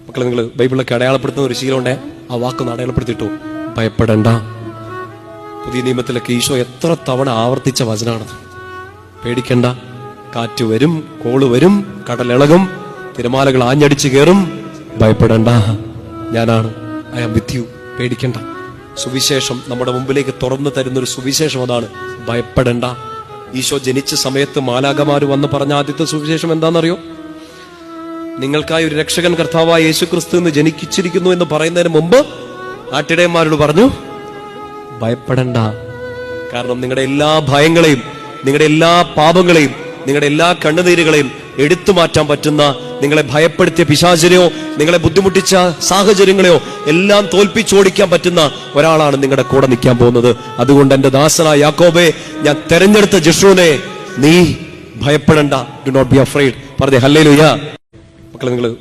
മക്കളെ, നിങ്ങൾ ബൈബിളൊക്കെ അടയാളപ്പെടുത്തുന്ന ഒരു ശീലമുണ്ടേ, ആ വാക്കൊന്ന് അടയാളപ്പെടുത്തിട്ടു, ഭയപ്പെടണ്ട. പുതിയ നിയമത്തിലൊക്കെ ഈശോ എത്ര തവണ ആവർത്തിച്ച വചനാണത്. പേടിക്കണ്ട, കാറ്റ് വരും, കോള് വരും, കടലിളകും, തിരമാലകൾ ആഞ്ഞടിച്ചു കയറും, ഭയപ്പെടണ്ട, ഞാനാണ്, ഐ ആം വിത്ത് യു. പേടിക്കണ്ട. സുവിശേഷം നമ്മുടെ മുമ്പിലേക്ക് തുറന്നു തരുന്നൊരു സുവിശേഷം അതാണ്, ഭയപ്പെടണ്ട. ഈശോ ജനിച്ച സമയത്ത് മാലാഖമാര് വന്ന് പറഞ്ഞ ആദ്യത്തെ സുവിശേഷം എന്താണെന്നറിയോ? നിങ്ങൾക്കായി ഒരു രക്ഷകൻ കർത്താവായ യേശു ക്രിസ്തു എന്ന് ജനിച്ചിരിക്കുന്നു എന്ന് പറയുന്നതിന് മുമ്പ് ആട്ടിടയന്മാരോട് പറഞ്ഞു, ഭയപ്പെടണ്ട. കാരണം നിങ്ങളുടെ എല്ലാ ഭയങ്ങളെയും, നിങ്ങളുടെ എല്ലാ പാപങ്ങളെയും, നിങ്ങളുടെ എല്ലാ കണ്ണുനീരുകളെയും എടുത്തു മാറ്റാൻ പറ്റുന്ന, നിങ്ങളെ ഭയപ്പെടുത്തിയ പിശാചിനെയോ നിങ്ങളെ ബുദ്ധിമുട്ടിച്ച സാഹചര്യങ്ങളെയോ എല്ലാം തോൽപ്പിച്ചോടിക്കാൻ പറ്റുന്ന ഒരാളാണ് നിങ്ങളുടെ കൂടെ നിൽക്കാൻ പോകുന്നത്. അതുകൊണ്ട് എന്റെ ദാസനായ യാക്കോബേ, ഞാൻ തെരഞ്ഞെടുത്ത ജിഷ്ണുവിനെ, നീ ഭയപ്പെടണ്ട. Do not be afraid. പറഞ്ഞേ ഹല്ലേലൂയ. മക്കളെ, നിങ്ങൾ